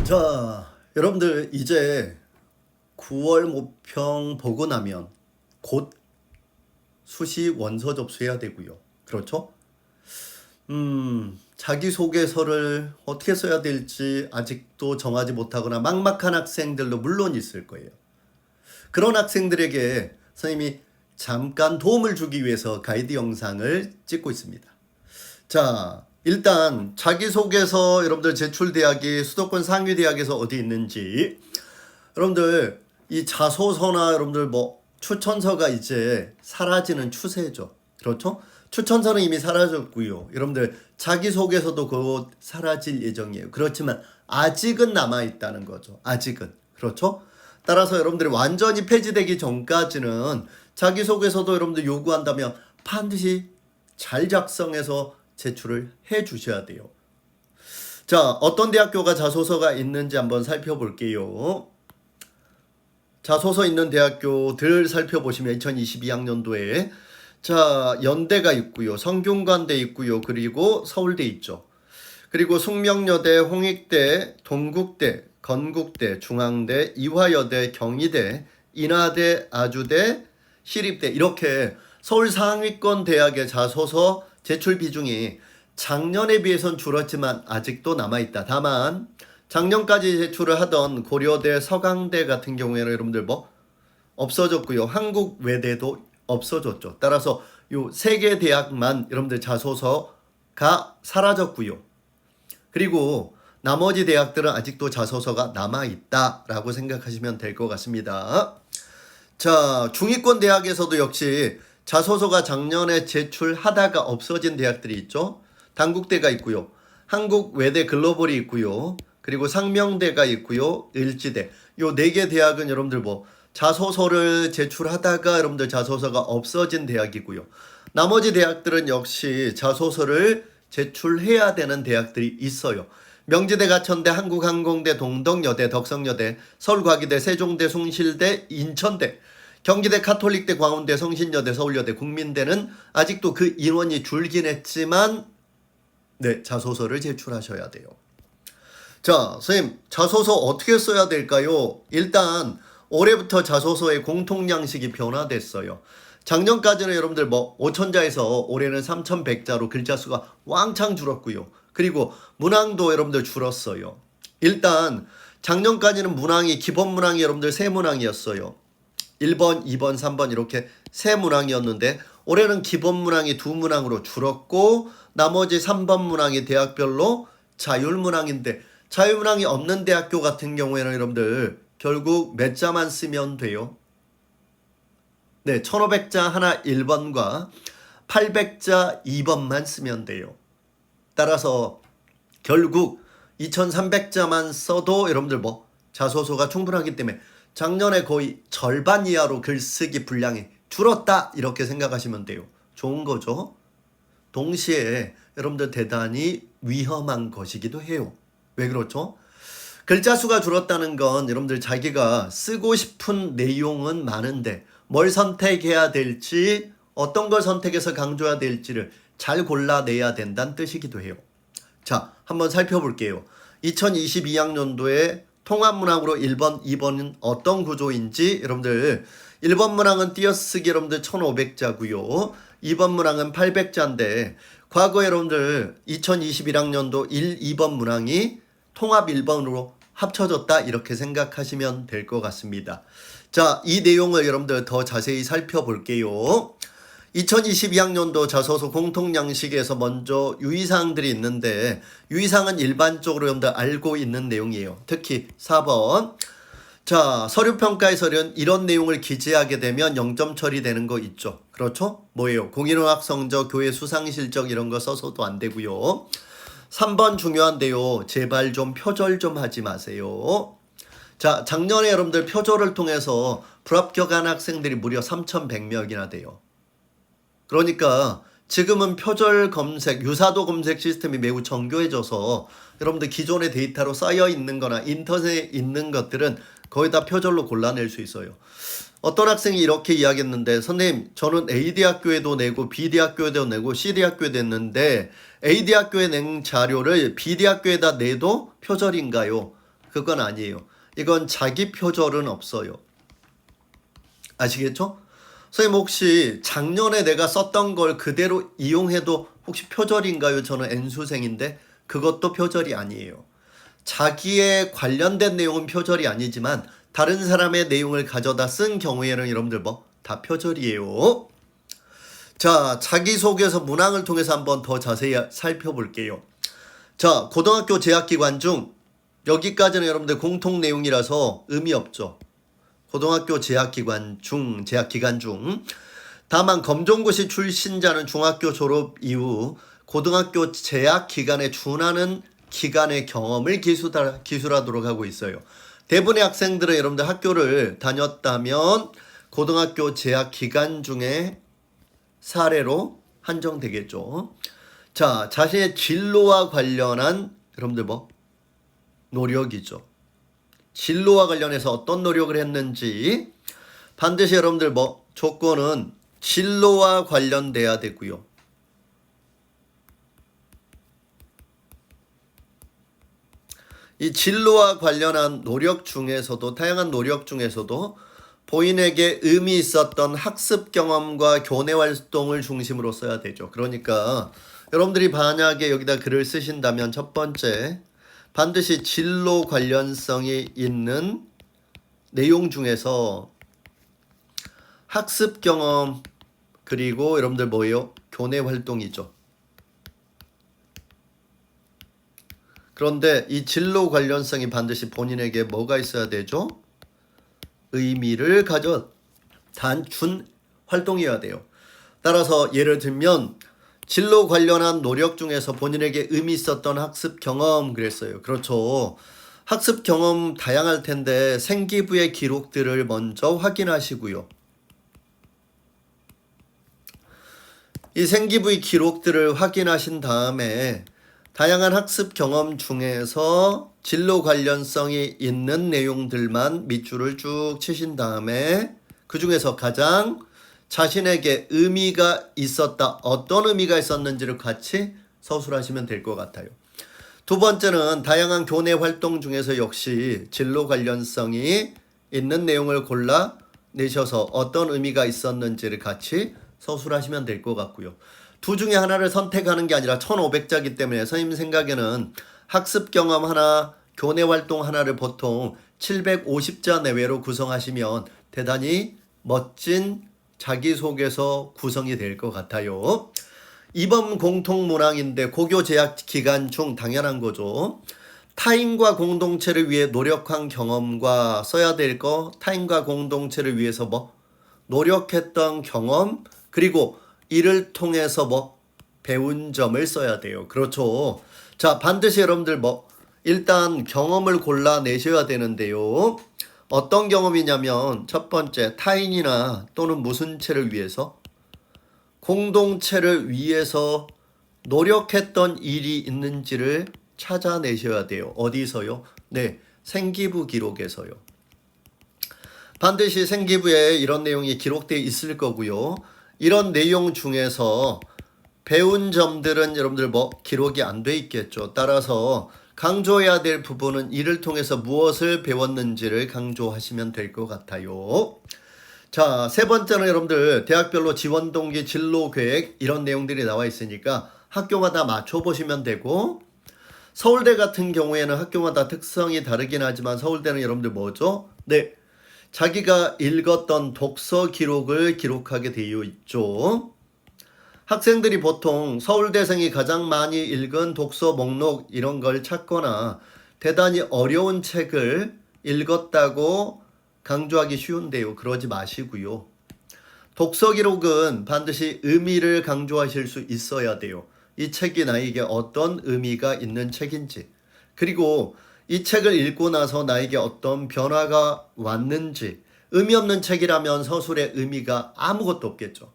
자, 여러분들 이제 9월 모평 보고 나면 곧 수시 원서 접수해야 되고요. 그렇죠? 자기소개서를 어떻게 써야 될지 아직도 정하지 못하거나 막막한 학생들도 물론 있을 거예요. 그런 학생들에게 선생님이 잠깐 도움을 주기 위해서 가이드 영상을 찍고 있습니다. 자, 일단 자기소개서 여러분들 제출대학이 수도권 상위대학에서 어디 있는지, 여러분들 이 자소서나 여러분들 뭐 추천서가 이제 사라지는 추세죠. 그렇죠? 추천서는 이미 사라졌고요. 여러분들 자기소개서도 곧 사라질 예정이에요. 그렇지만 아직은 남아있다는 거죠. 아직은. 그렇죠? 따라서 여러분들이 완전히 폐지되기 전까지는 자기소개서도 여러분들 요구한다면 반드시 잘 작성해서 제출을 해 주셔야 돼요. 자, 어떤 대학교가 자소서가 있는지 한번 살펴볼게요. 자소서 있는 대학교들 살펴보시면 2022학년도에 자, 연대가 있고요. 성균관대 있고요. 그리고 서울대 있죠. 그리고 숙명여대, 홍익대, 동국대, 건국대, 중앙대, 이화여대, 경희대, 인하대, 아주대, 시립대, 이렇게 서울 상위권 대학의 자소서 제출 비중이 작년에 비해서는 줄었지만 아직도 남아있다. 다만 작년까지 제출을 하던 고려대, 서강대 같은 경우에는 여러분들 뭐 없어졌고요. 한국외대도 없어졌죠. 따라서 요 세 개 대학만 여러분들 자소서가 사라졌고요. 그리고 나머지 대학들은 아직도 자소서가 남아있다라고 생각하시면 될 것 같습니다. 자, 중위권 대학에서도 역시 자소서가 작년에 제출하다가 없어진 대학들이 있죠. 단국대가 있고요. 한국외대 글로벌이 있고요. 그리고 상명대가 있고요. 을지대. 요 네 개 대학은 여러분들 뭐 자소서를 제출하다가 여러분들 자소서가 없어진 대학이고요. 나머지 대학들은 역시 자소서를 제출해야 되는 대학들이 있어요. 명지대, 가천대, 한국항공대, 동덕여대, 덕성여대, 서울과기대, 세종대, 숭실대, 인천대, 경기대, 카톨릭대, 광운대, 성신여대, 서울여대, 국민대는 아직도 그 인원이 줄긴 했지만 네, 자소서를 제출하셔야 돼요. 자, 선생님, 자소서 어떻게 써야 될까요? 일단 올해부터 자소서의 공통 양식이 변화됐어요. 작년까지는 여러분들 뭐 5,000자에서 올해는 3,100자로 글자 수가 왕창 줄었고요. 그리고 문항도 여러분들 줄었어요. 일단 작년까지는 문항이 기본 문항이 여러분들 세 문항이었어요. 1번, 2번, 3번 이렇게 세 문항이었는데 올해는 기본 문항이 두 문항으로 줄었고 나머지 3번 문항이 대학별로 자율문항인데 자율문항이 없는 대학교 같은 경우에는 여러분들 결국 몇 자만 쓰면 돼요? 네, 1500자 하나 1번과 800자 2번만 쓰면 돼요. 따라서 결국 2300자만 써도 여러분들 뭐 자소서가 충분하기 때문에 작년에 거의 절반 이하로 글쓰기 분량이 줄었다 이렇게 생각하시면 돼요. 좋은 거죠. 동시에 여러분들 대단히 위험한 것이기도 해요. 왜 그렇죠? 글자 수가 줄었다는 건 여러분들 자기가 쓰고 싶은 내용은 많은데 뭘 선택해야 될지 어떤 걸 선택해서 강조해야 될지를 잘 골라내야 된다는 뜻이기도 해요. 자, 한번 살펴볼게요. 2022학년도에 통합문항으로 1번, 2번은 어떤 구조인지 여러분들 1번 문항은 띄어쓰기 여러분들 1500자고요. 2번 문항은 800자인데 과거 여러분들 2021학년도 1, 2번 문항이 통합 1번으로 합쳐졌다 이렇게 생각하시면 될 것 같습니다. 자, 이 내용을 여러분들 더 자세히 살펴볼게요. 2022학년도 자소서 공통양식에서 먼저 유의사항들이 있는데 유의사항은 일반적으로 여러분들 알고 있는 내용이에요. 특히 4번 자, 서류평가에서는 이런 내용을 기재하게 되면 0점 처리되는 거 있죠. 그렇죠? 뭐예요? 공인원학 성적, 교회 수상실적 이런 거 써서도 안 되고요. 3번 중요한데요. 제발 좀 표절 좀 하지 마세요. 자, 작년에 여러분들 표절을 통해서 불합격한 학생들이 무려 3,100명이나 돼요. 그러니까 지금은 표절 검색, 유사도 검색 시스템이 매우 정교해져서 여러분들 기존의 데이터로 쌓여 있는 거나 인터넷에 있는 것들은 거의 다 표절로 골라낼 수 있어요. 어떤 학생이 이렇게 이야기했는데 선생님 저는 A대학교에도 내고 B대학교에도 내고 C대학교에 냈는데 A대학교에 낸 자료를 B대학교에다 내도 표절인가요? 그건 아니에요. 이건 자기 표절은 없어요. 아시겠죠? 선생님 혹시 작년에 내가 썼던 걸 그대로 이용해도 혹시 표절인가요? 저는 N수생인데 그것도 표절이 아니에요. 자기의 관련된 내용은 표절이 아니지만 다른 사람의 내용을 가져다 쓴 경우에는 여러분들 뭐 다 표절이에요. 자, 자기소개서 문항을 통해서 한번 더 자세히 살펴볼게요. 자, 고등학교 재학기간 중 여기까지는 여러분들 공통 내용이라서 의미 없죠. 고등학교 재학기간 중 다만 검정고시 출신자는 중학교 졸업 이후 고등학교 재학기간에 준하는 기간의 경험을 기술하도록 하고 있어요. 대부분의 학생들은 여러분들 학교를 다녔다면 고등학교 재학기간 중에 사례로 한정되겠죠. 자, 자신의 진로와 관련한 여러분들 뭐 노력이죠. 진로와 관련해서 어떤 노력을 했는지 반드시 여러분들 뭐 조건은 진로와 관련돼야 되고요. 이 진로와 관련한 노력 중에서도 다양한 노력 중에서도 본인에게 의미 있었던 학습 경험과 교내 활동을 중심으로 써야 되죠. 그러니까 여러분들이 만약에 여기다 글을 쓰신다면 첫 번째 반드시 진로 관련성이 있는 내용 중에서 학습 경험 그리고 여러분들 뭐예요? 교내 활동이죠. 그런데 이 진로 관련성이 반드시 본인에게 뭐가 있어야 되죠? 의미를 가져 단순 활동이어야 돼요. 따라서 예를 들면 진로 관련한 노력 중에서 본인에게 의미 있었던 학습 경험 그랬어요. 그렇죠. 학습 경험 다양할 텐데 생기부의 기록들을 먼저 확인하시고요. 이 생기부의 기록들을 확인하신 다음에 다양한 학습 경험 중에서 진로 관련성이 있는 내용들만 밑줄을 쭉 치신 다음에 그 중에서 가장 자신에게 의미가 있었다. 어떤 의미가 있었는지를 같이 서술하시면 될 것 같아요. 두 번째는 다양한 교내 활동 중에서 역시 진로 관련성이 있는 내용을 골라 내셔서 어떤 의미가 있었는지를 같이 서술하시면 될 것 같고요. 두 중에 하나를 선택하는 게 아니라 1500자이기 때문에 선생님 생각에는 학습 경험 하나, 교내 활동 하나를 보통 750자 내외로 구성하시면 대단히 멋진 자기소개서 구성이 될 것 같아요. 이번 공통 문항인데 고교 재학 기간 중 당연한 거죠. 타인과 공동체를 위해 노력한 경험과 써야 될 거 타인과 공동체를 위해서 뭐 노력했던 경험 그리고 이를 통해서 뭐 배운 점을 써야 돼요. 그렇죠. 자, 반드시 여러분들 뭐 일단 경험을 골라내셔야 되는데요. 어떤 경험이냐면 첫 번째 타인이나 또는 무슨 체를 위해서 공동체를 위해서 노력했던 일이 있는지를 찾아내셔야 돼요. 어디서요? 네, 생기부 기록에서요. 반드시 생기부에 이런 내용이 기록되어 있을 거고요. 이런 내용 중에서 배운 점들은 여러분들 뭐 기록이 안 돼 있겠죠. 따라서 강조해야 될 부분은 이를 통해서 무엇을 배웠는지를 강조하시면 될 것 같아요. 자, 세 번째는 여러분들 대학별로 지원 동기 진로 계획 이런 내용들이 나와 있으니까 학교마다 맞춰보시면 되고 서울대 같은 경우에는 학교마다 특성이 다르긴 하지만 서울대는 여러분들 뭐죠? 네, 자기가 읽었던 독서 기록을 기록하게 되어 있죠. 학생들이 보통 서울대생이 가장 많이 읽은 독서 목록 이런 걸 찾거나 대단히 어려운 책을 읽었다고 강조하기 쉬운데요. 그러지 마시고요. 독서 기록은 반드시 의미를 강조하실 수 있어야 돼요. 이 책이 나에게 어떤 의미가 있는 책인지 그리고 이 책을 읽고 나서 나에게 어떤 변화가 왔는지 의미 없는 책이라면 서술의 의미가 아무것도 없겠죠.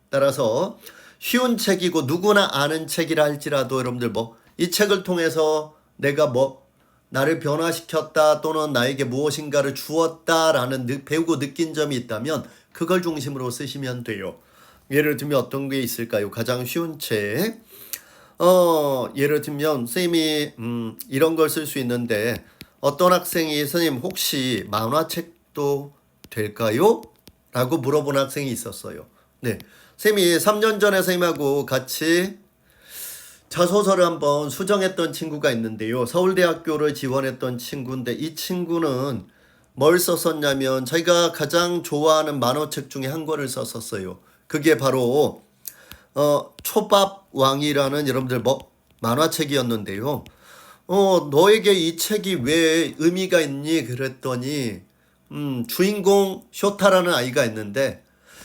따라서 쉬운 책이고 누구나 아는 책이라 할지라도 여러분들 뭐 이 책을 통해서 내가 뭐 나를 변화시켰다 또는 나에게 무엇인가를 주었다라는 배우고 느낀 점이 있다면 그걸 중심으로 쓰시면 돼요. 예를 들면 어떤 게 있을까요? 가장 쉬운 책. 예를 들면 선생님이 이런 걸 쓸 수 있는데 어떤 학생이 선생님 혹시 만화책도 될까요? 라고 물어본 학생이 있었어요. 네, 선생님이 3년 전에 선생님하고 같이 자소서를 한번 수정했던 친구가 있는데요. 서울대학교를 지원했던 친구인데 이 친구는 뭘 썼었냐면 자기가 가장 좋아하는 만화책 중에 한 권을 썼었어요. 그게 바로 초밥왕이라는 여러분들 만화책이었는데요. 너에게 이 책이 왜 의미가 있니? 그랬더니 주인공 쇼타라는 아이가 있는데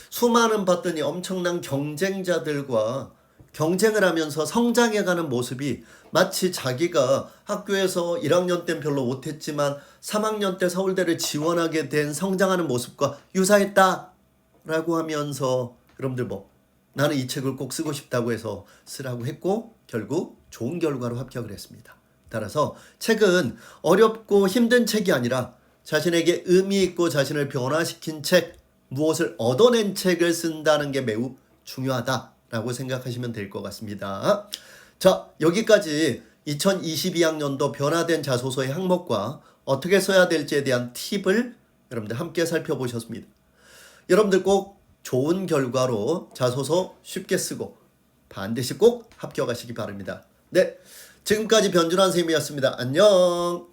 수많은 봤더니 엄청난 경쟁자들과 경쟁을 하면서 성장해가는 모습이 마치 자기가 학교에서 1학년 때는 별로 못했지만 3학년 때 서울대를 지원하게 된 성장하는 모습과 유사했다라고 하면서 여러분들 나는 이 책을 꼭 쓰고 싶다고 해서 쓰라고 했고 결국 좋은 결과로 합격을 했습니다. 따라서 책은 어렵고 힘든 책이 아니라 자신에게 의미 있고 자신을 변화시킨 책, 무엇을 얻어낸 책을 쓴다는 게 매우 중요하다라고 생각하시면 될 것 같습니다. 자, 여기까지 2022학년도 변화된 자소서의 항목과 어떻게 써야 될지에 대한 팁을 여러분들 함께 살펴보셨습니다. 여러분들 꼭 좋은 결과로 자소서 쉽게 쓰고 반드시 꼭 합격하시기 바랍니다. 네, 지금까지 변준환 선생님이었습니다. 안녕.